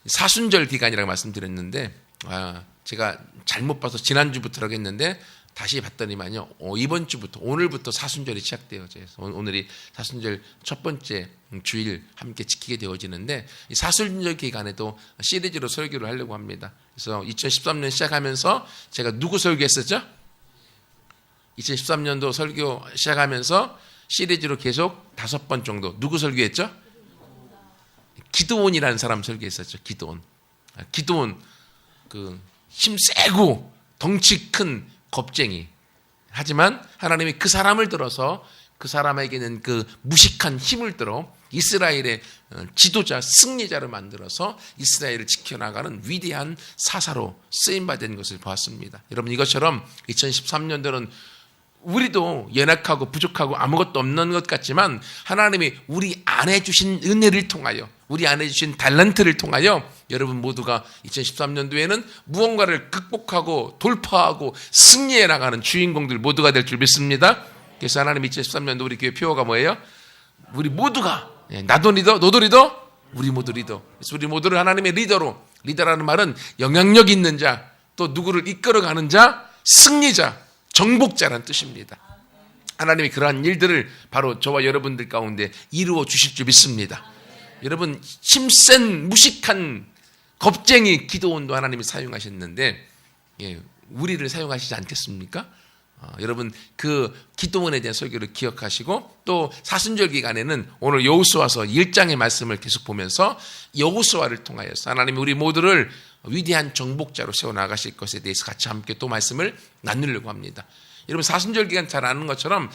사순절 기간이라고 말씀드렸는데 제가 잘못 봐서 지난주부터라고 했는데 다시 봤더니만요, 이번 주부터, 오늘부터 사순절이 시작돼요. 그래서 오늘이 사순절 첫 번째 주일 함께 지키게 되어지는데, 이 사순절 기간에도 시리즈로 설교를 하려고 합니다. 그래서 2013년 시작하면서 제가 누구 설교했었죠? 2013년도 설교 시작하면서 시리즈로 계속 5번 정도 누구 설교했죠? 기드온이라는 사람 설교했었죠. 기드온 그 힘세고 덩치 큰 겁쟁이. 하지만 하나님이 그 사람을 들어서 그 사람에게는 그 무식한 힘을 들어 이스라엘의 지도자, 승리자를 만들어서 이스라엘을 지켜나가는 위대한 사사로 쓰임받은 것을 보았습니다. 여러분, 이것처럼 2013년도는 우리도 연약하고 부족하고 아무것도 없는 것 같지만 하나님이 우리 안에 주신 은혜를 통하여, 우리 안에 주신 달란트를 통하여 여러분 모두가 2013년도에는 무언가를 극복하고 돌파하고 승리해 나가는 주인공들 모두가 될 줄 믿습니다. 그래서 하나님 2013년도 우리 교회 표어가 뭐예요? 우리 모두가, 나도 리더, 너도 리더, 우리 모두 리더. 그래서 우리 모두를 하나님의 리더로, 리더라는 말은 영향력 있는 자, 또 누구를 이끌어가는 자, 승리자, 정복자라는 뜻입니다. 하나님이 그러한 일들을 바로 저와 여러분들 가운데 이루어 주실 줄 믿습니다. 여러분, 힘센 무식한 겁쟁이 기드온도 하나님이 사용하셨는데 우리를 사용하시지 않겠습니까? 여러분, 그 기드온에 대한 설교를 기억하시고, 또 사순절 기간에는 오늘 여호수아서 1장의 말씀을 계속 보면서 여호수아를 통하여서 하나님이 우리 모두를 위대한 정복자로 세워나가실 것에 대해서 같이 함께 또 말씀을 나누려고 합니다. 여러분, 사순절 기간 잘 아는 것처럼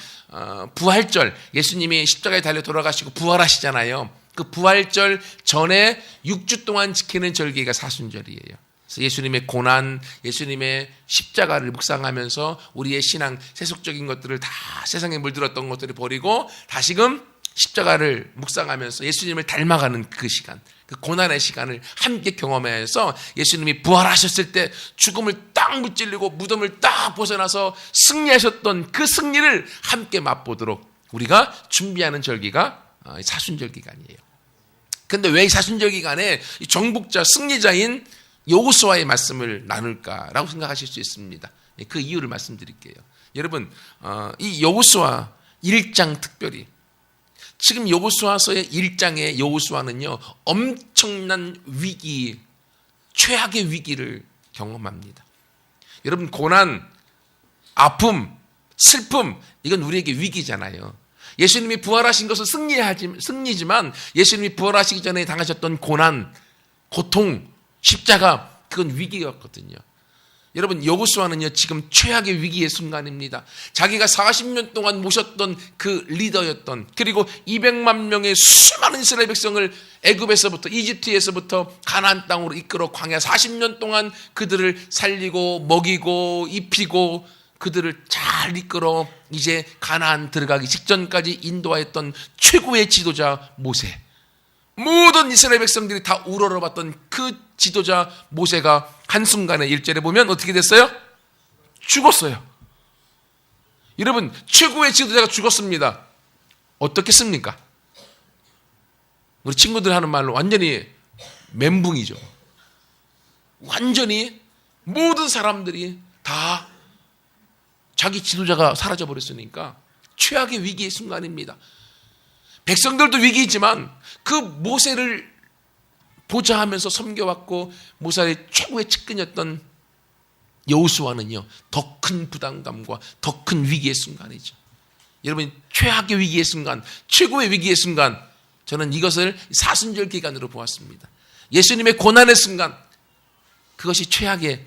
부활절, 예수님이 십자가에 달려 돌아가시고 부활하시잖아요. 그 부활절 전에 6주 동안 지키는 절기가 사순절이에요. 그래서 예수님의 고난, 예수님의 십자가를 묵상하면서 우리의 신앙, 세속적인 것들을 다, 세상에 물들었던 것들을 버리고 다시금 십자가를 묵상하면서 예수님을 닮아가는 그 시간, 그 고난의 시간을 함께 경험하면서 예수님이 부활하셨을 때 죽음을 딱 무찔리고 무덤을 딱 벗어나서 승리하셨던 그 승리를 함께 맛보도록 우리가 준비하는 절기가 사순절 기간이에요. 그런데 왜 이 사순절 기간에 정복자, 승리자인 여호수아의 말씀을 나눌까라고 생각하실 수 있습니다. 그 이유를 말씀드릴게요. 여러분, 이 여호수아 1장 특별히, 지금 여호수아서의 1장의 여호수아는요, 엄청난 위기, 최악의 위기를 경험합니다. 여러분, 고난, 아픔, 슬픔, 이건 우리에게 위기잖아요. 예수님이 부활하신 것은 승리지만 예수님이 부활하시기 전에 당하셨던 고난, 고통, 십자가, 그건 위기였거든요. 여러분, 여호수아는요, 지금 최악의 위기의 순간입니다. 자기가 40년 동안 모셨던 그 리더였던, 그리고 200만 명의 수많은 이스라엘 백성을 애굽에서부터, 이집트에서부터 가나안 땅으로 이끌어 광야 40년 동안 그들을 살리고 먹이고 입히고 그들을 잘 이끌어 이제 가나안 들어가기 직전까지 인도하였던 최고의 지도자 모세. 모든 이스라엘 백성들이 다 우러러봤던 그 지도자 모세가 한순간에 1절에 보면 어떻게 됐어요? 죽었어요. 여러분, 최고의 지도자가 죽었습니다. 어떻겠습니까? 우리 친구들 하는 말로 완전히 멘붕이죠. 완전히 모든 사람들이 다 자기 지도자가 사라져버렸으니까 최악의 위기의 순간입니다. 백성들도 위기이지만 그 모세를 보자 하면서 섬겨왔고 모세의 최고의 측근이었던 여호수아는요, 더 큰 부담감과 더 큰 위기의 순간이죠. 여러분, 최악의 위기의 순간, 최고의 위기의 순간, 저는 이것을 사순절 기간으로 보았습니다. 예수님의 고난의 순간, 그것이 최악의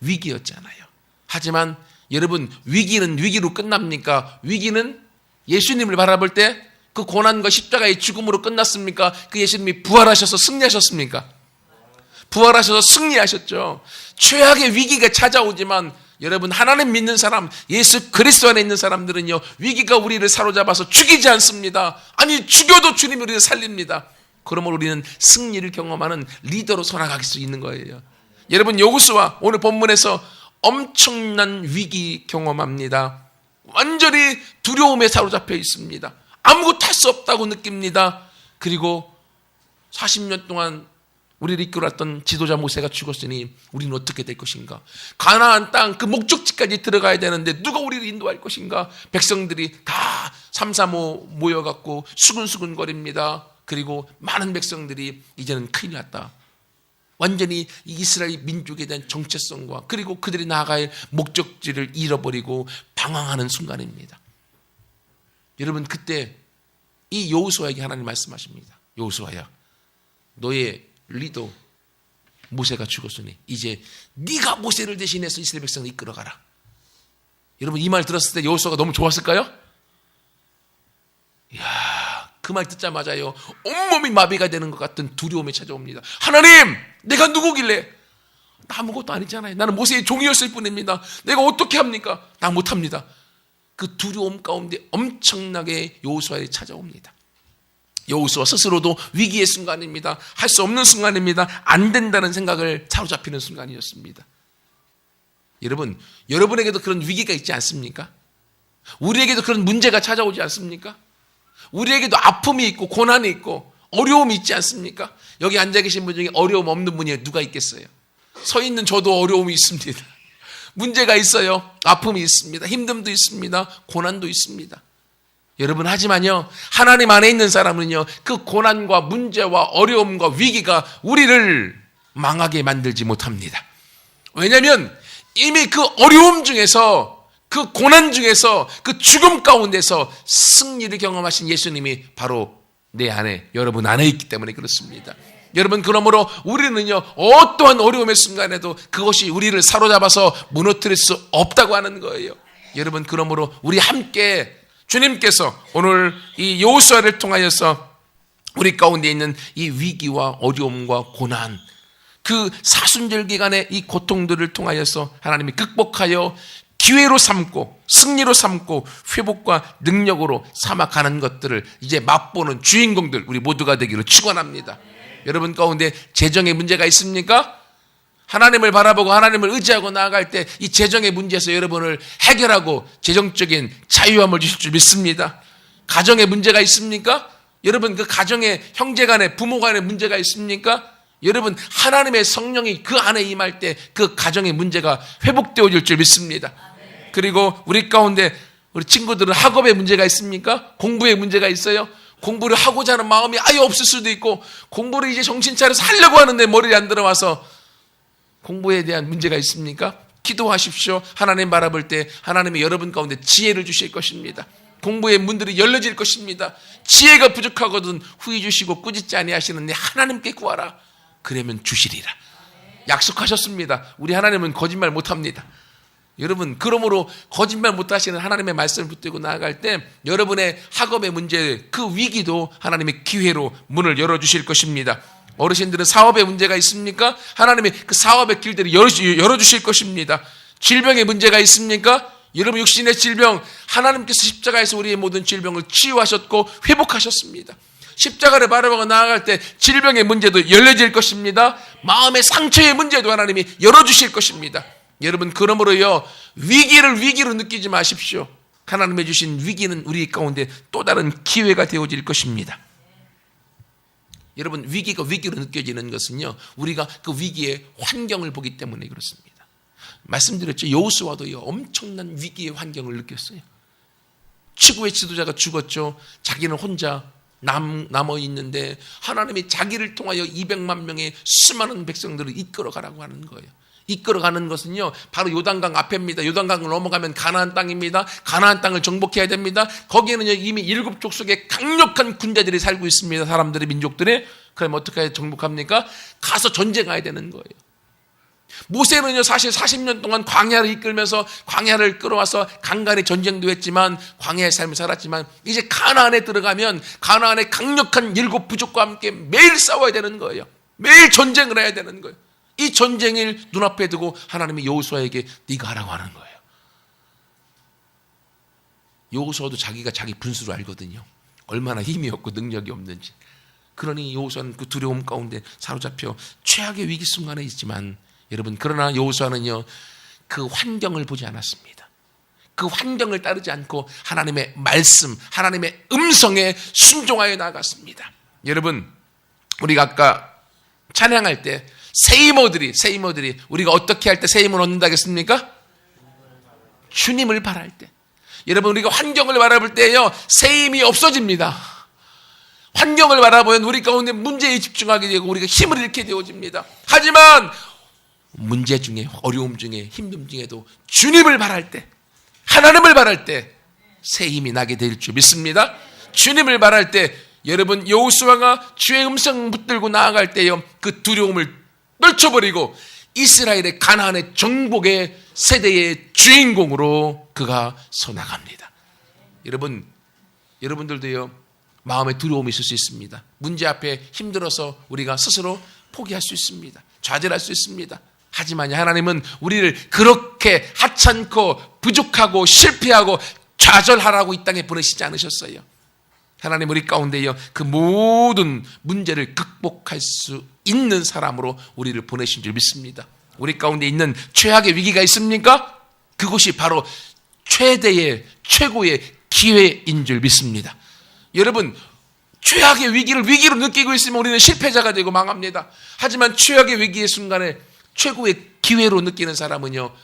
위기였잖아요. 하지만 여러분, 위기는 위기로 끝납니까? 위기는 예수님을 바라볼 때 그 고난과 십자가의 죽음으로 끝났습니까? 그 예수님이 부활하셔서 승리하셨습니까? 부활하셔서 승리하셨죠. 최악의 위기가 찾아오지만 여러분, 하나님 믿는 사람, 예수 그리스도 안에 있는 사람들은요, 위기가 우리를 사로잡아서 죽이지 않습니다. 아니, 죽여도 주님이 우리를 살립니다. 그러므로 우리는 승리를 경험하는 리더로 살아갈 수 있는 거예요. 여러분, 여호수아 오늘 본문에서 엄청난 위기 경험합니다. 완전히 두려움에 사로잡혀 있습니다. 아무것도 할 수 없다고 느낍니다. 그리고 40년 동안 우리를 이끌어왔던 지도자 모세가 죽었으니 우리는 어떻게 될 것인가? 가나안 땅 그 목적지까지 들어가야 되는데 누가 우리를 인도할 것인가? 백성들이 다 삼삼오오 모여갖고 수근수근거립니다. 그리고 많은 백성들이 이제는 큰일 났다. 완전히 이스라엘 민족에 대한 정체성과 그리고 그들이 나아갈 목적지를 잃어버리고 방황하는 순간입니다. 여러분, 그때 이 여호수아에게 하나님 말씀하십니다. 여호수아야, 너의 리더 모세가 죽었으니 이제 네가 모세를 대신해서 이스라엘 백성을 이끌어가라. 여러분, 이 말 들었을 때 여호수아가 너무 좋았을까요? 이야, 그 말 듣자마자요, 온몸이 마비가 되는 것 같은 두려움이 찾아옵니다. 하나님, 내가 누구길래? 나 아무것도 아니잖아요. 나는 모세의 종이었을 뿐입니다. 내가 어떻게 합니까? 나 못합니다. 그 두려움 가운데 엄청나게 여호수아에 찾아옵니다. 여호수아 스스로도 위기의 순간입니다. 할 수 없는 순간입니다. 안 된다는 생각을 사로잡히는 순간이었습니다. 여러분, 여러분에게도 그런 위기가 있지 않습니까? 우리에게도 그런 문제가 찾아오지 않습니까? 우리에게도 아픔이 있고 고난이 있고 어려움이 있지 않습니까? 여기 앉아 계신 분 중에 어려움 없는 분이 누가 있겠어요? 서 있는 저도 어려움이 있습니다. 문제가 있어요. 아픔이 있습니다. 힘듦도 있습니다. 고난도 있습니다. 여러분, 하지만요, 하나님 안에 있는 사람은요, 그 고난과 문제와 어려움과 위기가 우리를 망하게 만들지 못합니다. 왜냐하면 이미 그 어려움 중에서, 그 고난 중에서, 그 죽음 가운데서 승리를 경험하신 예수님이 바로 내 안에, 여러분 안에 있기 때문에 그렇습니다. 여러분, 그러므로 우리는요, 어떠한 어려움의 순간에도 그것이 우리를 사로잡아서 무너뜨릴 수 없다고 하는 거예요. 여러분, 그러므로 우리 함께 주님께서 오늘 이 여호수아를 통하여서 우리 가운데 있는 이 위기와 어려움과 고난, 그 사순절 기간의 이 고통들을 통하여서 하나님이 극복하여 기회로 삼고 승리로 삼고 회복과 능력으로 삼아가는 것들을 이제 맛보는 주인공들 우리 모두가 되기를 축원합니다. 여러분 가운데 재정의 문제가 있습니까? 하나님을 바라보고 하나님을 의지하고 나아갈 때 이 재정의 문제에서 여러분을 해결하고 재정적인 자유함을 주실 줄 믿습니다. 가정에 문제가 있습니까? 여러분, 그 가정에 형제 간에 부모 간에 문제가 있습니까? 여러분, 하나님의 성령이 그 안에 임할 때 그 가정의 문제가 회복되어질 줄 믿습니다. 그리고 우리 가운데 우리 친구들은 학업에 문제가 있습니까? 공부에 문제가 있어요? 공부를 하고자 하는 마음이 아예 없을 수도 있고, 공부를 이제 정신 차려서 하려고 하는데 머리에 안 들어와서 공부에 대한 문제가 있습니까? 기도하십시오. 하나님 바라볼 때 하나님이 여러분 가운데 지혜를 주실 것입니다. 공부의 문들이 열려질 것입니다. 지혜가 부족하거든 후히 주시고 꾸짖지 아니하시는 내 하나님께 구하라. 그러면 주시리라. 약속하셨습니다. 우리 하나님은 거짓말 못합니다. 여러분, 그러므로 거짓말 못하시는 하나님의 말씀을 붙들고 나아갈 때 여러분의 학업의 문제, 그 위기도 하나님의 기회로 문을 열어주실 것입니다. 어르신들은 사업에 문제가 있습니까? 하나님이 그 사업의 길들을 열어주실 것입니다. 질병에 문제가 있습니까? 여러분, 육신의 질병, 하나님께서 십자가에서 우리의 모든 질병을 치유하셨고 회복하셨습니다. 십자가를 바라보고 나아갈 때 질병의 문제도 열려질 것입니다. 마음의 상처의 문제도 하나님이 열어주실 것입니다. 여러분, 그러므로요, 위기를 위기로 느끼지 마십시오. 하나님이 주신 위기는 우리 가운데 또 다른 기회가 되어질 것입니다. 여러분, 위기가 위기로 느껴지는 것은요, 우리가 그 위기의 환경을 보기 때문에 그렇습니다. 말씀드렸죠. 여호수아도요, 엄청난 위기의 환경을 느꼈어요. 최고의 지도자가 죽었죠. 자기는 혼자 남아 있는데 하나님이 자기를 통하여 200만 명의 수많은 백성들을 이끌어가라고 하는 거예요. 이끌어가는 것은요, 바로 요단강 앞에입니다. 요단강을 넘어가면 가나안 땅입니다. 가나안 땅을 정복해야 됩니다. 거기에는요, 이미 7 족속의 강력한 군대들이 살고 있습니다. 사람들의, 민족들이. 그럼 어떻게 정복합니까? 가서 전쟁해야 되는 거예요. 모세는요, 사실 40년 동안 광야를 이끌면서 광야를 끌어와서 간간히 전쟁도 했지만 광야의 삶을 살았지만 이제 가나안에 들어가면 가나안의 강력한 7 부족과 함께 매일 싸워야 되는 거예요. 매일 전쟁을 해야 되는 거예요. 이 전쟁을 눈앞에 두고 하나님이 여호수아에게 네가 하라고 하는 거예요. 여호수아도 자기가 자기 분수를 알거든요. 얼마나 힘이 없고 능력이 없는지. 그러니 여호수아는 그 두려움 가운데 사로잡혀 최악의 위기 순간에 있지만, 여러분, 그러나 여호수아는요, 그 환경을 보지 않았습니다. 그 환경을 따르지 않고 하나님의 말씀, 하나님의 음성에 순종하여 나아갔습니다. 여러분, 우리가 아까 찬양할 때 새 이모들이 우리가 어떻게 할 때 새 힘을 얻는다겠습니까? 주님을 바랄 때. 여러분, 우리가 환경을 바라볼 때요, 새 힘이 없어집니다. 환경을 바라보면 우리 가운데 문제에 집중하게 되고 우리가 힘을 잃게 되어집니다. 하지만 문제 중에, 어려움 중에, 힘듦 중에도 주님을 바랄 때, 하나님을 바랄 때 새 힘이 나게 될 줄 믿습니다. 주님을 바랄 때 여러분, 여호수아가 주의 음성 붙들고 나아갈 때요, 그 두려움을 떨쳐버리고 이스라엘의 가나안의 정복의 세대의 주인공으로 그가 서나갑니다. 여러분들도요, 마음에 두려움이 있을 수 있습니다. 문제 앞에 힘들어서 우리가 스스로 포기할 수 있습니다. 좌절할 수 있습니다. 하지만 하나님은 우리를 그렇게 하찮고 부족하고 실패하고 좌절하라고 이 땅에 보내시지 않으셨어요. 하나님 우리 가운데요, 그 모든 문제를 극복할 수 있는 사람으로 우리를 보내신 줄 믿습니다. 우리 가운데 있는 최악의 위기가 있습니까? 그것이 바로 최고의 기회인 줄 믿습니다. 여러분, 최악의 위기로 느끼고 있으면 우리는 실패자가 되고 망합니다. 하지만 최악의 위기의 순간에 최고의 기회로 느끼는 사람은요,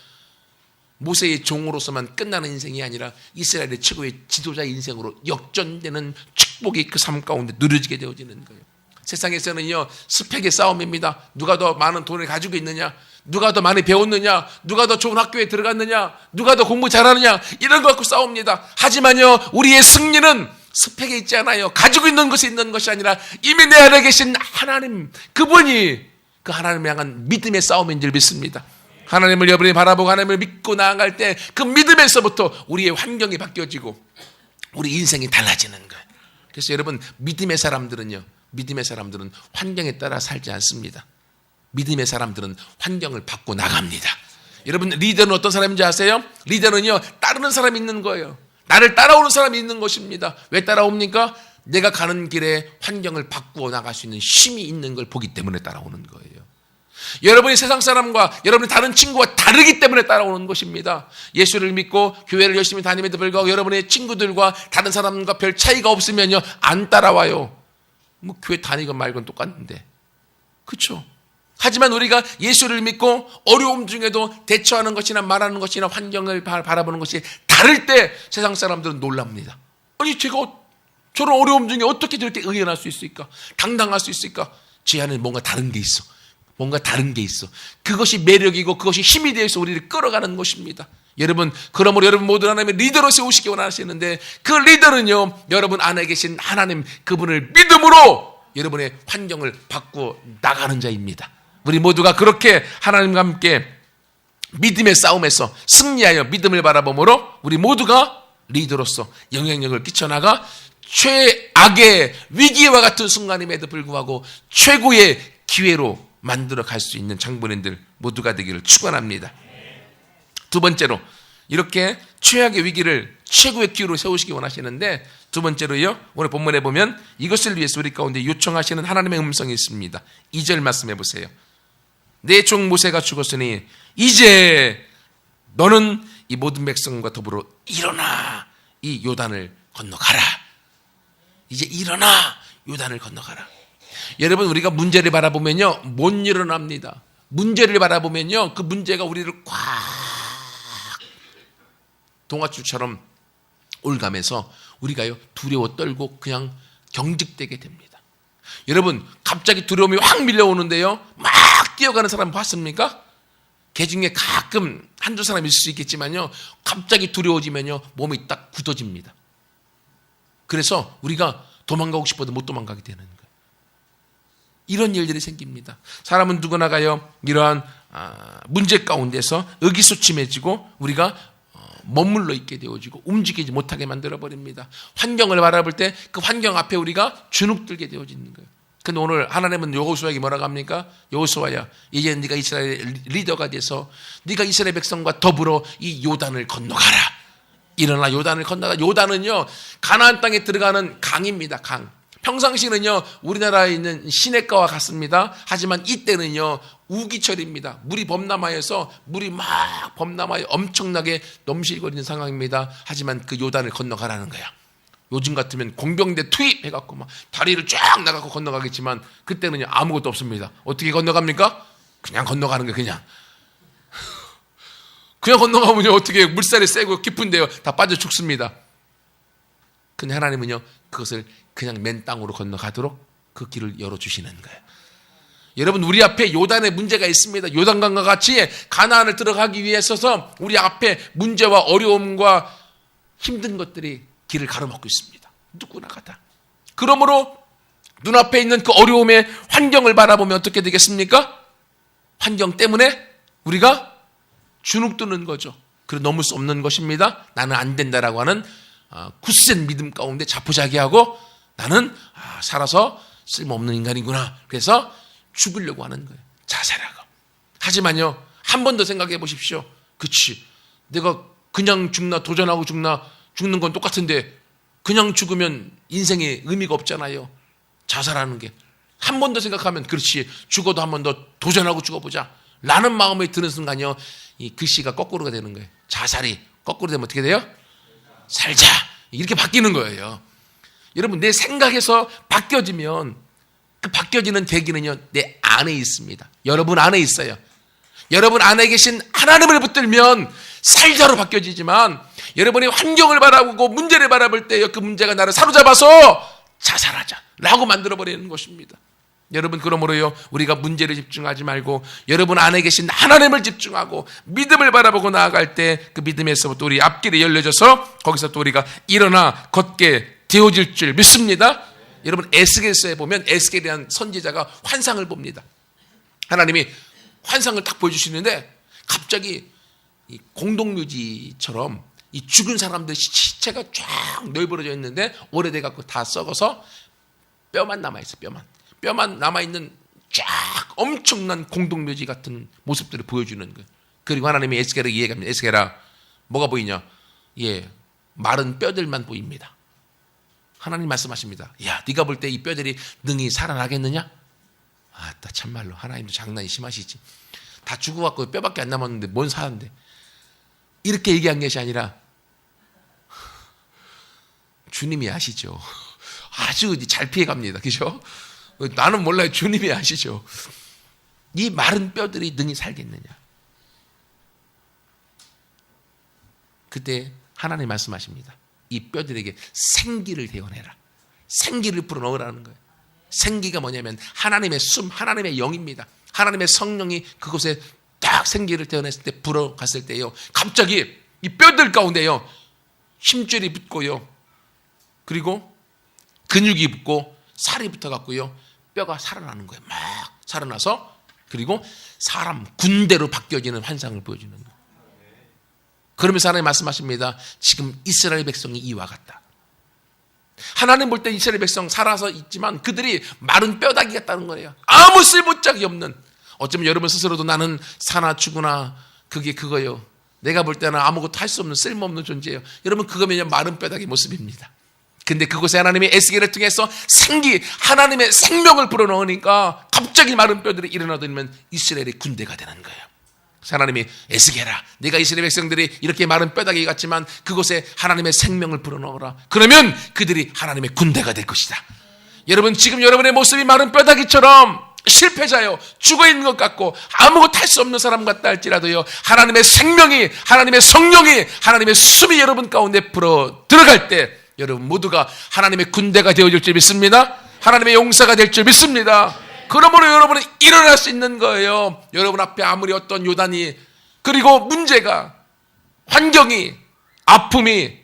모세의 종으로서만 끝나는 인생이 아니라 이스라엘의 최고의 지도자의 인생으로 역전되는 축복이 그 삶 가운데 누려지게 되어지는 거예요. 세상에서는요, 스펙의 싸움입니다. 누가 더 많은 돈을 가지고 있느냐, 누가 더 많이 배웠느냐, 누가 더 좋은 학교에 들어갔느냐, 누가 더 공부 잘하느냐, 이런 거 갖고 싸웁니다. 하지만요, 우리의 승리는 스펙에 있지 않아요. 가지고 있는 것이 있는 것이 아니라 이미 내 안에 계신 하나님, 그분이 그 하나님을 향한 믿음의 싸움인 줄 믿습니다. 하나님을 여러분이 바라보고 하나님을 믿고 나아갈 때 그 믿음에서부터 우리의 환경이 바뀌어지고 우리 인생이 달라지는 거예요. 그래서 여러분, 믿음의 사람들은 환경에 따라 살지 않습니다. 믿음의 사람들은 환경을 바꿔 나갑니다. 여러분, 리더는 어떤 사람인지 아세요? 리더는요, 따르는 사람이 있는 거예요. 나를 따라오는 사람이 있는 것입니다. 왜 따라옵니까? 내가 가는 길에 환경을 바꾸어 나갈 수 있는 힘이 있는 걸 보기 때문에 따라오는 거예요. 여러분이 세상 사람과 여러분이 다른 친구와 다르기 때문에 따라오는 것입니다. 예수를 믿고 교회를 열심히 다님에도 불구하고 여러분의 친구들과 다른 사람과 별 차이가 없으면요, 안 따라와요. 뭐 교회 다니건 말건 똑같은데, 그렇죠? 하지만 우리가 예수를 믿고 어려움 중에도 대처하는 것이나 말하는 것이나 환경을 바라보는 것이 다를 때 세상 사람들은 놀랍니다. 아니, 제가 저런 어려움 중에 어떻게 저렇게 의연할 수 있을까? 당당할 수 있을까? 제 안에 뭔가 다른 게 있어. 그것이 매력이고 그것이 힘이 되어서 우리를 끌어가는 것입니다. 여러분, 그러므로 여러분 모두 하나님의 리더로 세우시기 원하시는데 그 리더는요, 여러분 안에 계신 하나님, 그분을 믿음으로 여러분의 환경을 바꾸어 나가는 자입니다. 우리 모두가 그렇게 하나님과 함께 믿음의 싸움에서 승리하여 믿음을 바라보므로 우리 모두가 리더로서 영향력을 끼쳐나가 최악의 위기와 같은 순간임에도 불구하고 최고의 기회로 만들어 갈 수 있는 장본인들 모두가 되기를 축원합니다. 두 번째로, 이렇게 최악의 위기를 최고의 기회로 세우시기 원하시는데, 두 번째로요, 오늘 본문에 보면 이것을 위해서 우리 가운데 요청하시는 하나님의 음성이 있습니다. 2절 말씀해 보세요. 내 종 모세가 죽었으니 이제 너는 이 모든 백성과 더불어 일어나 이 요단을 건너가라. 이제 일어나 요단을 건너가라. 여러분, 우리가 문제를 바라보면요, 못 일어납니다. 문제를 바라보면요, 그 문제가 우리를 꽉 동아줄처럼 올가면서 우리가요, 두려워 떨고 그냥 경직되게 됩니다. 여러분, 갑자기 두려움이 확 밀려오는데요, 막 뛰어가는 사람 봤습니까? 개 중에 가끔 한두 사람 있을 수 있겠지만요, 갑자기 두려워지면요, 몸이 딱 굳어집니다. 그래서 우리가 도망가고 싶어도 못 도망가게 되는 거예요. 이런 일들이 생깁니다. 사람은 누구나가요, 이러한 문제 가운데서 의기소침해지고 우리가 머물러 있게 되어지고 움직이지 못하게 만들어버립니다. 환경을 바라볼 때 그 환경 앞에 우리가 주눅들게 되어지는 거예요. 근데 오늘 하나님은 여호수아에게 뭐라고 합니까? 여호수아야, 이제 네가 이스라엘 리더가 돼서 네가 이스라엘 백성과 더불어 이 요단을 건너가라. 일어나 요단을 건너가. 요단은요, 가나안 땅에 들어가는 강입니다. 강. 평상시는요, 우리나라에 있는 시냇가와 같습니다. 하지만 이때는요, 우기철입니다. 물이 범람하여서 물이 막 범람하여 엄청나게 넘실거리는 상황입니다. 하지만 그 요단을 건너가라는 거야. 요즘 같으면 공병대 투입해갖고 막 다리를 쫙 나가고 건너가겠지만 그때는요 아무것도 없습니다. 어떻게 건너갑니까? 그냥 건너가는 거예요. 그냥 건너가면요 어떻게 물살이 세고 깊은데요 다 빠져 죽습니다. 근데 하나님은요 그것을 그냥 맨 땅으로 건너가도록 그 길을 열어주시는 거예요. 여러분 우리 앞에 요단의 문제가 있습니다. 요단강과 같이 가나안을 들어가기 위해서 우리 앞에 문제와 어려움과 힘든 것들이 길을 가로막고 있습니다. 누구나가 다. 그러므로 눈앞에 있는 그 어려움의 환경을 바라보면 어떻게 되겠습니까? 환경 때문에 우리가 주눅드는 거죠. 그래 넘을 수 없는 것입니다. 나는 안 된다라고 하는 굳센 믿음 가운데 자포자기하고 나는 살아서 쓸모없는 인간이구나. 그래서 죽으려고 하는 거예요. 자살하고. 하지만요 한 번 더 생각해 보십시오. 그치 내가 그냥 죽나 도전하고 죽는 건 똑같은데 그냥 죽으면 인생에 의미가 없잖아요. 자살하는 게. 한 번 더 생각하면 그렇지 죽어도 한 번 더 도전하고 죽어보자 라는 마음이 드는 순간요 이 글씨가 거꾸로가 되는 거예요. 자살이 거꾸로 되면 어떻게 돼요? 살자 이렇게 바뀌는 거예요. 여러분 내 생각에서 바뀌어지면 그 바뀌어지는 계기는요 내 안에 있습니다. 여러분 안에 있어요. 여러분 안에 계신 하나님을 붙들면 살자로 바뀌어지지만 여러분이 환경을 바라보고 문제를 바라볼 때 그 문제가 나를 사로잡아서 자살하자 라고 만들어버리는 것입니다. 여러분 그러므로요 우리가 문제를 집중하지 말고 여러분 안에 계신 하나님을 집중하고 믿음을 바라보고 나아갈 때 그 믿음에서부터 우리 앞길이 열려져서 거기서 또 우리가 일어나 걷게 되어질 줄 믿습니다. 여러분 에스겔서에 보면 에스겔이라는 선지자가 환상을 봅니다. 하나님이 환상을 딱 보여주시는데 갑자기 이 공동묘지처럼 이 죽은 사람들 시체가 쫙 널브러져 있는데 오래돼 갖고 다 썩어서 뼈만 남아있어. 뼈만 남아있는 쫙 엄청난 공동묘지 같은 모습들을 보여주는 거예요. 그리고 하나님이 에스겔에게 얘기합니다. 에스겔아 뭐가 보이냐? 예, 마른 뼈들만 보입니다. 하나님 말씀하십니다. 야, 네가 볼 때 이 뼈들이 능히 살아나겠느냐? 아따 참말로 하나님도 장난이 심하시지. 다 죽어갖고 뼈밖에 안 남았는데 뭔 사는데. 이렇게 얘기한 것이 아니라 주님이 아시죠. 아주 잘 피해갑니다. 그죠? 나는 몰라요. 주님이 아시죠. 이 마른 뼈들이 능히 살겠느냐. 그때 하나님 말씀하십니다. 이 뼈들에게 생기를 대원해라. 생기를 불어넣으라는 거예요. 생기가 뭐냐면 하나님의 숨, 하나님의 영입니다. 하나님의 성령이 그곳에 딱 생기를 태어냈을 때 불어갔을 때요 갑자기 이 뼈들 가운데요 힘줄이 붙고요 그리고 근육이 붙고 살이 붙어갖고요 뼈가 살아나는 거예요. 막 살아나서 그리고 사람 군대로 바뀌어지는 환상을 보여주는 거예요. 그러면서 하나님 말씀하십니다. 지금 이스라엘 백성이 이와 같다. 하나님 볼 때 이스라엘 백성 살아서 있지만 그들이 마른 뼈다귀 같다는 거예요. 아무 쓸모짝이 없는. 어쩌면 여러분 스스로도 나는 사나 죽으나 그게 그거요. 내가 볼 때는 아무것도 할 수 없는 쓸모없는 존재예요. 여러분 그거면 마른 뼈다귀 모습입니다. 근데 그곳에 하나님이 에스겔을 통해서 생기, 하나님의 생명을 불어넣으니까 갑자기 마른 뼈들이 일어나더니면 이스라엘의 군대가 되는 거예요. 하나님이 에스겔아, 네가 이스라엘 백성들이 이렇게 마른 뼈다귀 같지만 그곳에 하나님의 생명을 불어넣어라. 그러면 그들이 하나님의 군대가 될 것이다. 여러분 지금 여러분의 모습이 마른 뼈다귀처럼 실패자요, 죽어있는 것 같고 아무것도 할 수 없는 사람 같다 할지라도요 하나님의 생명이, 하나님의 성령이, 하나님의 숨이 여러분 가운데 불어 들어갈 때 여러분 모두가 하나님의 군대가 되어질 줄 믿습니다. 하나님의 용사가 될 줄 믿습니다. 그러므로 여러분은 일어날 수 있는 거예요. 여러분 앞에 아무리 어떤 요단이, 그리고 문제가, 환경이, 아픔이,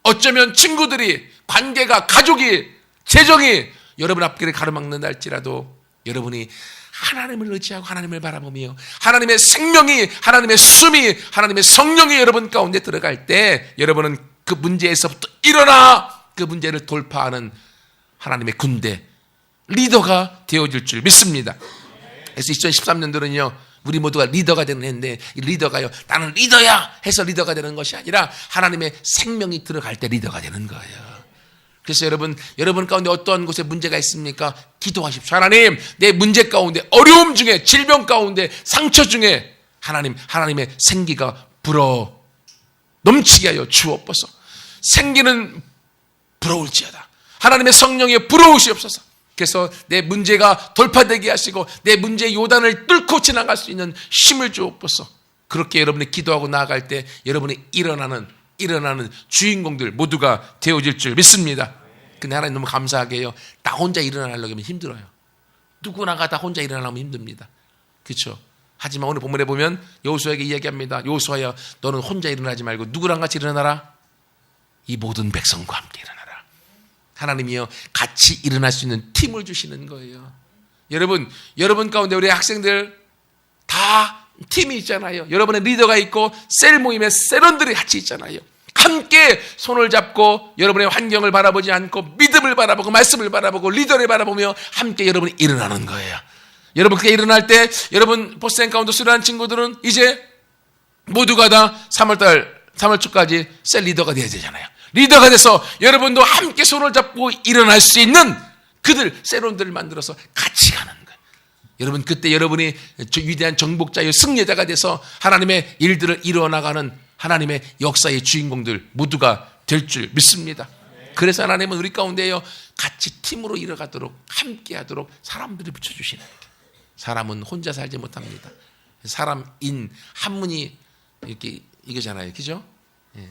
어쩌면 친구들이, 관계가, 가족이, 재정이 여러분 앞길을 가로막는다 할지라도 여러분이 하나님을 의지하고 하나님을 바라보며 하나님의 생명이, 하나님의 숨이, 하나님의 성령이 여러분 가운데 들어갈 때 여러분은 그 문제에서부터 일어나 그 문제를 돌파하는 하나님의 군대, 리더가 되어질 줄 믿습니다. 그래서 2013년도는요 우리 모두가 리더가 되는 해인데 이 리더가요 나는 리더야 해서 리더가 되는 것이 아니라 하나님의 생명이 들어갈 때 리더가 되는 거예요. 그래서 여러분 가운데 어떠한 곳에 문제가 있습니까? 기도하십시오. 하나님, 내 문제 가운데, 어려움 중에, 질병 가운데, 상처 중에 하나님의 생기가 불어 넘치게 하여 주옵소서. 생기는 부러울지어다. 하나님의 성령에 부러우시옵소서. 그래서 내 문제가 돌파되게 하시고 내 문제의 요단을 뚫고 지나갈 수 있는 힘을 주옵소서. 그렇게 여러분이 기도하고 나아갈 때 여러분이 일어나는 주인공들 모두가 되어질 줄 믿습니다. 근데 하나님 너무 감사하게 해요. 나 혼자 일어나려고 하면 힘들어요. 누구나가 다 혼자 일어나려면 힘듭니다. 그렇죠? 하지만 오늘 본문에 보면 여호수아에게 이야기합니다. 여호수아야, 너는 혼자 일어나지 말고 누구랑 같이 일어나라? 이 모든 백성과 함께 일어나라. 하나님이요, 같이 일어날 수 있는 팀을 주시는 거예요. 여러분 가운데 우리 학생들 다 팀이 있잖아요. 여러분의 리더가 있고 셀 모임의 셀원들이 같이 있잖아요. 함께 손을 잡고 여러분의 환경을 바라보지 않고 믿음을 바라보고 말씀을 바라보고 리더를 바라보며 함께 여러분이 일어나는 거예요. 여러분 그렇게 일어날 때 여러분 포스트 엔카운터 수련한 친구들은 이제 모두가 다 3월 초까지 셀 리더가 돼야 되잖아요. 리더가 돼서 여러분도 함께 손을 잡고 일어날 수 있는 그들 셀원들을 만들어서 같이 가는 거예요. 여러분 그때 여러분이 위대한 정복자요 승리자가 돼서 하나님의 일들을 이루어나가는 하나님의 역사의 주인공들 모두가 될 줄 믿습니다. 그래서 하나님은 우리 가운데요 같이 팀으로 일어가도록 함께하도록 사람들을 붙여주시는 거예요. 사람은 혼자 살지 못합니다. 사람인 한문이 이렇게 이거잖아요, 그죠? 예.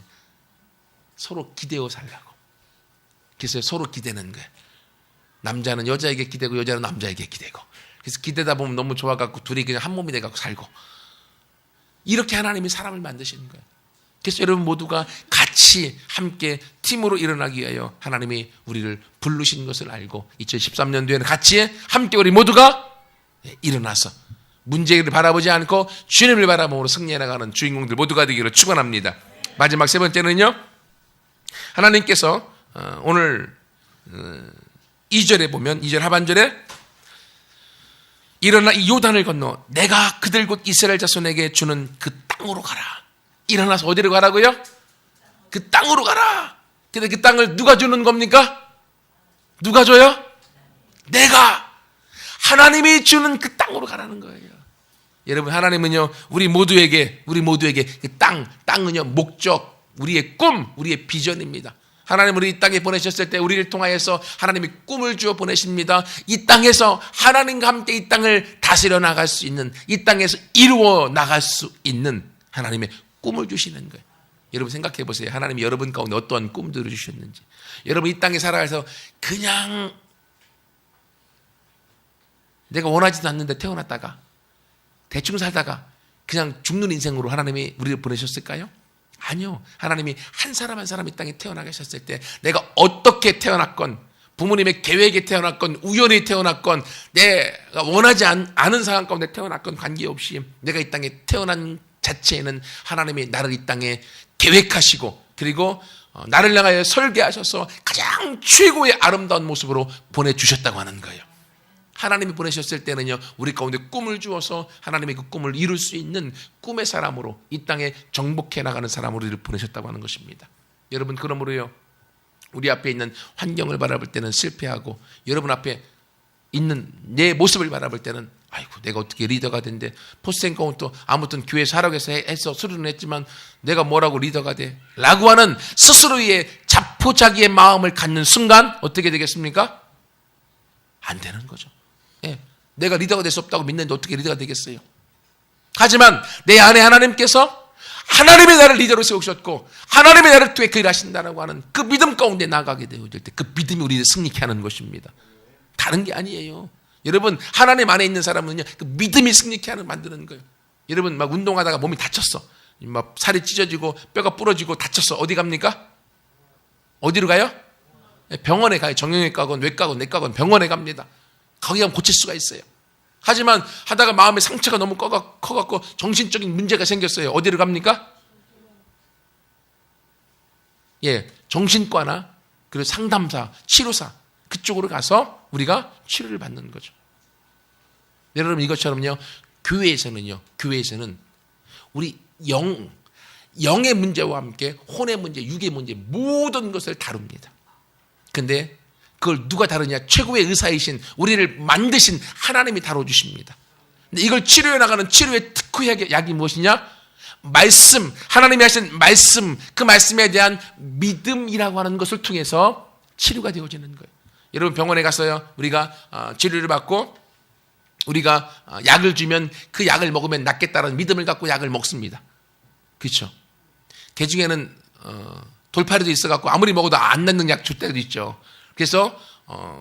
서로 기대어 살라고. 그래서 서로 기대는 거예요. 남자는 여자에게 기대고 여자는 남자에게 기대고. 그래서 기대다 보면 너무 좋아갖고 둘이 그냥 한 몸이 돼갖고 살고. 이렇게 하나님이 사람을 만드시는 거예요. 그래서 여러분 모두가 같이 함께 팀으로 일어나기 위하여 하나님이 우리를 부르신 것을 알고 2013년도에는 같이 함께 우리 모두가 일어나서 문제를 바라보지 않고 주님을 바라보므로 승리해 나가는 주인공들 모두가 되기를 축원합니다. 마지막 세 번째는요. 하나님께서 오늘 2절에 보면 2절 하반절에 일어나 이 요단을 건너 내가 그들 곧 이스라엘 자손에게 주는 그 땅으로 가라. 일어나서 어디로 가라고요? 그 땅으로 가라. 근데 그 땅을 누가 주는 겁니까? 누가 줘요? 내가. 하나님이 주는 그 땅으로 가라는 거예요. 여러분 하나님은요 우리 모두에게 그 땅은요 목적, 우리의 꿈, 우리의 비전입니다. 하나님 우리 이 땅에 보내셨을 때 우리를 통하여서 하나님이 꿈을 주어 보내십니다. 이 땅에서 하나님과 함께 이 땅을 다스려 나갈 수 있는, 이 땅에서 이루어 나갈 수 있는 하나님의 꿈을 주시는 거예요. 여러분 생각해 보세요. 하나님이 여러분 가운데 어떠한 꿈들을 주셨는지. 여러분 이 땅에 살아가서 그냥 내가 원하지도 않는데 태어났다가 대충 살다가 그냥 죽는 인생으로 하나님이 우리를 보내셨을까요? 아니요. 하나님이 한 사람 한 사람 이 땅에 태어나 계셨을 때 내가 어떻게 태어났건 부모님의 계획에 태어났건 우연히 태어났건 내가 원하지 않은 상황 가운데 태어났건 관계없이 내가 이 땅에 태어난 자체에는 하나님이 나를 이 땅에 계획하시고 그리고 나를 향하여 설계하셔서 가장 최고의 아름다운 모습으로 보내주셨다고 하는 거예요. 하나님이 보내셨을 때는요 우리 가운데 꿈을 주어서 하나님의 그 꿈을 이룰 수 있는 꿈의 사람으로 이 땅에 정복해 나가는 사람으로 우리를 보내셨다고 하는 것입니다. 여러분 그러므로요 우리 앞에 있는 환경을 바라볼 때는 실패하고 여러분 앞에 있는 내 모습을 바라볼 때는 아이고 내가 어떻게 리더가 된대. 포스트 엔카운터 아무튼 교회에서 하라고 해서 수련을 했지만 내가 뭐라고 리더가 돼 라고 하는 스스로의 자포자기의 마음을 갖는 순간 어떻게 되겠습니까? 안 되는 거죠. 예, 내가 리더가 될 수 없다고 믿는데 어떻게 리더가 되겠어요? 하지만 내 안에 하나님께서 하나님이 나를 리더로 세우셨고 하나님이 나를 통해 그 일을 하신다라고 하는 그 믿음 가운데 나가게 되어질 때 그 믿음이 우리를 승리케 하는 것입니다. 다른 게 아니에요. 여러분 하나님 안에 있는 사람은요 그 믿음이 승리케 하는 만드는 거예요. 여러분 막 운동하다가 몸이 다쳤어. 막 살이 찢어지고 뼈가 부러지고 다쳤어. 어디 갑니까? 어디로 가요? 병원에 가요. 정형외과건 외과건 내과건 병원에 갑니다. 거기 가면 고칠 수가 있어요. 하지만 하다가 마음의 상처가 너무 커갖고 정신적인 문제가 생겼어요. 어디로 갑니까? 예, 정신과나 그리고 상담사, 치료사 그쪽으로 가서 우리가 치료를 받는 거죠. 여러분 이것처럼요 교회에서는 우리 영의 문제와 함께 혼의 문제, 육의 문제 모든 것을 다룹니다. 근데 그걸 누가 다루냐? 최고의 의사이신 우리를 만드신 하나님이 다뤄주십니다. 근데 이걸 치료해 나가는 치료의 특효약이 무엇이냐? 말씀, 하나님이 하신 말씀, 그 말씀에 대한 믿음이라고 하는 것을 통해서 치료가 되어지는 거예요. 여러분 병원에 갔어요. 우리가 치료를 받고 우리가 약을 주면 그 약을 먹으면 낫겠다는 믿음을 갖고 약을 먹습니다. 그렇죠? 그 중에는 돌파리도 있어갖고 아무리 먹어도 안 낫는 약 줄 때도 있죠. 그래서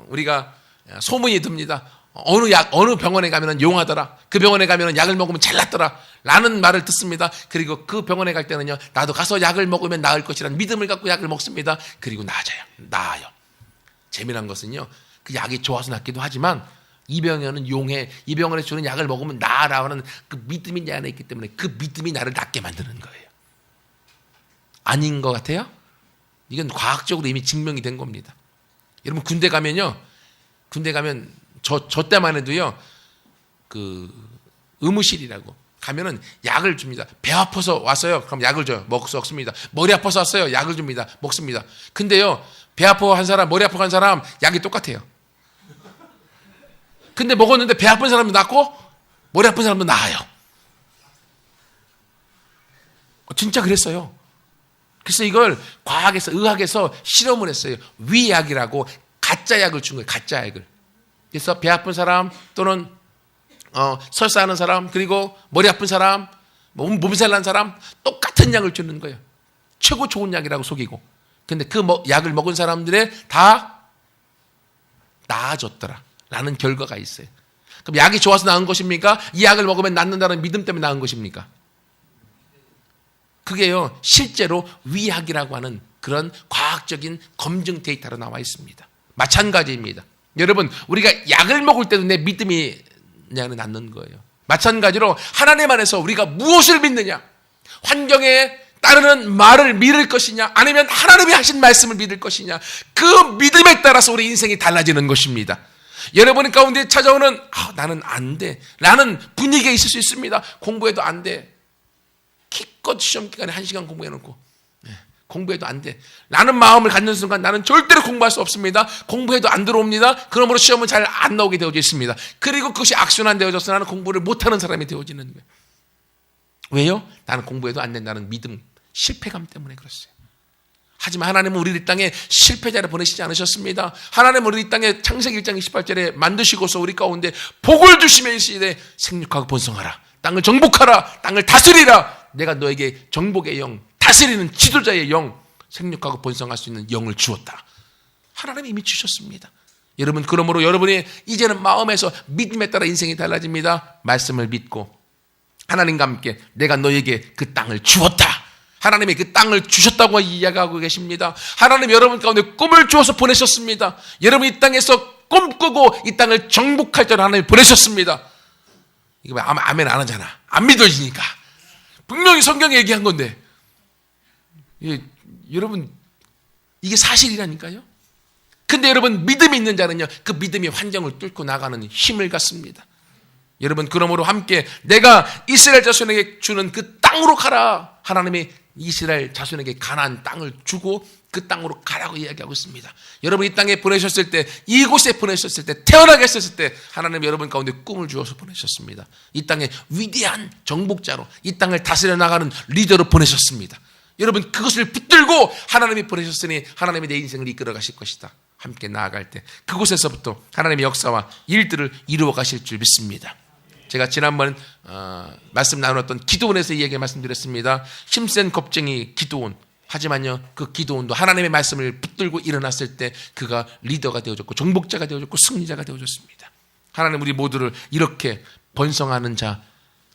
우리가 소문이 듭니다. 어느 병원에 가면은 용하더라. 그 병원에 가면은 약을 먹으면 잘 낫더라. 라는 말을 듣습니다. 그리고 그 병원에 갈 때는요, 나도 가서 약을 먹으면 나을 것이라는 믿음을 갖고 약을 먹습니다. 그리고 나아요. 재미난 것은요, 그 약이 좋아서 낫기도 하지만 이 병원은 용해, 이 병원에서 주는 약을 먹으면 나아라는 그 믿음이 내 안에 있기 때문에 그 믿음이 나를 낫게 만드는 거예요. 아닌 것 같아요? 이건 과학적으로 이미 증명이 된 겁니다. 여러분 군대 가면 저 때만 해도요, 그 의무실이라고 가면은 약을 줍니다. 배 아파서 왔어요. 그럼 약을 줘요. 먹습니다. 머리 아파서 왔어요. 약을 줍니다. 먹습니다. 근데요, 배 아파 한 사람, 머리 아파 한 사람 약이 똑같아요. 근데 먹었는데 배 아픈 사람도 낫고 머리 아픈 사람도 나아요. 진짜 그랬어요. 그래서 이걸 과학에서, 의학에서 실험을 했어요. 위약이라고 가짜 약을 준 거예요. 가짜 약을. 그래서 배 아픈 사람 또는 설사하는 사람, 그리고 머리 아픈 사람, 몸살 난 사람 똑같은 약을 주는 거예요. 최고 좋은 약이라고 속이고. 근데 그 약을 먹은 사람들의 다 나아졌더라 라는 결과가 있어요. 그럼 약이 좋아서 나은 것입니까? 이 약을 먹으면 낫는다는 믿음 때문에 나은 것입니까? 그게요, 실제로 위약이라고 하는 그런 과학적인 검증 데이터로 나와 있습니다. 마찬가지입니다. 여러분, 우리가 약을 먹을 때도 내 믿음이 내 안에 낫는 거예요. 마찬가지로 하나님 안에서 우리가 무엇을 믿느냐, 환경에 따르는 말을 믿을 것이냐, 아니면 하나님이 하신 말씀을 믿을 것이냐, 그 믿음에 따라서 우리 인생이 달라지는 것입니다. 여러분 가운데 찾아오는 나는 안 돼 라는 분위기가 있을 수 있습니다. 공부해도 안 돼. 기껏 시험 기간에 1시간 공부해놓고 공부해도 안 돼 라는 마음을 갖는 순간 나는 절대로 공부할 수 없습니다. 공부해도 안 들어옵니다. 그러므로 시험은 잘 안 나오게 되어져 있습니다. 그리고 그것이 악순환 되어져서 나는 공부를 못하는 사람이 되어지는 거예요. 왜요? 나는 공부해도 안 된다는 믿음, 실패감 때문에 그랬어요. 하지만 하나님은 우리를 이 땅에 실패자를 보내시지 않으셨습니다. 하나님은 우리 이 땅에 창세기 1장 28절에 만드시고서 우리 가운데 복을 주시며 이르시되 생육하고 번성하라, 땅을 정복하라, 땅을 다스리라, 내가 너에게 정복의 영, 다스리는 지도자의 영, 생육하고 번성할 수 있는 영을 주었다. 하나님이 이미 주셨습니다. 여러분, 그러므로 여러분이 이제는 마음에서 믿음에 따라 인생이 달라집니다. 말씀을 믿고 하나님과 함께 내가 너에게 그 땅을 주었다. 하나님이 그 땅을 주셨다고 이야기하고 계십니다. 하나님 여러분 가운데 꿈을 주어서 보내셨습니다. 여러분 이 땅에서 꿈꾸고 이 땅을 정복할 줄 하나님이 보내셨습니다. 이거 왜 아멘 안 하잖아. 안 믿어지니까. 분명히 성경에 얘기한 건데. 여러분 이게 사실이라니까요. 근데 여러분 믿음이 있는 자는요, 그 믿음이 환경을 뚫고 나가는 힘을 갖습니다. 여러분, 그러므로 함께 내가 이스라엘 자손에게 주는 그 땅으로 가라. 하나님이 이스라엘 자손에게 가나안 땅을 주고 그 땅으로 가라고 이야기하고 있습니다. 여러분 이 땅에 보내셨을 때, 이곳에 보내셨을 때, 태어나게 했을 때 하나님 여러분 가운데 꿈을 주어서 보내셨습니다. 이 땅에 위대한 정복자로, 이 땅을 다스려 나가는 리더로 보내셨습니다. 여러분 그것을 붙들고 하나님이 보내셨으니 하나님이 내 인생을 이끌어 가실 것이다. 함께 나아갈 때 그곳에서부터 하나님의 역사와 일들을 이루어 가실 줄 믿습니다. 제가 지난번 말씀 나눴던 기드온에서 이 얘기 말씀드렸습니다. 힘센 겁쟁이 기드온. 하지만요, 그 기드온도 하나님의 말씀을 붙들고 일어났을 때 그가 리더가 되어졌고 정복자가 되어졌고 승리자가 되어졌습니다. 하나님 우리 모두를 이렇게 번성하는 자,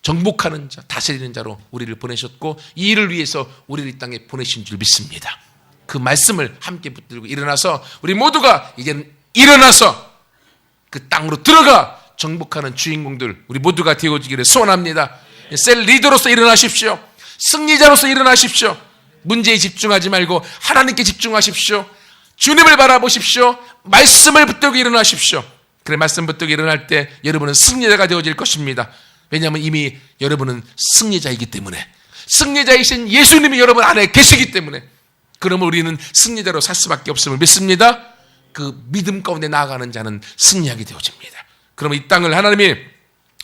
정복하는 자, 다스리는 자로 우리를 보내셨고 이 일을 위해서 우리를 이 땅에 보내신 줄 믿습니다. 그 말씀을 함께 붙들고 일어나서 우리 모두가 이제는 일어나서 그 땅으로 들어가 정복하는 주인공들 우리 모두가 되어지기를 소원합니다. 셀 리더로서 일어나십시오. 승리자로서 일어나십시오. 문제에 집중하지 말고 하나님께 집중하십시오. 주님을 바라보십시오. 말씀을 붙들고 일어나십시오. 그래, 말씀 붙들고 일어날 때 여러분은 승리자가 되어질 것입니다. 왜냐하면 이미 여러분은 승리자이기 때문에, 승리자이신 예수님이 여러분 안에 계시기 때문에, 그러면 우리는 승리자로 살 수밖에 없음을 믿습니다. 그 믿음 가운데 나아가는 자는 승리하게 되어집니다. 그러면 이 땅을 하나님이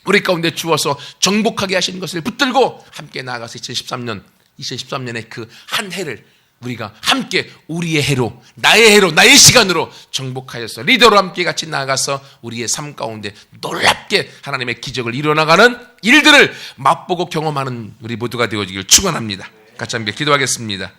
우리 가운데 주어서 정복하게 하신 것을 붙들고 함께 나아가서 2013년에 그 한 해를 우리가 함께 우리의 해로, 나의 시간으로 정복하여서 리더로 함께 같이 나아가서 우리의 삶 가운데 놀랍게 하나님의 기적을 이뤄나가는 일들을 맛보고 경험하는 우리 모두가 되어지길 축원합니다. 같이 함께 기도하겠습니다.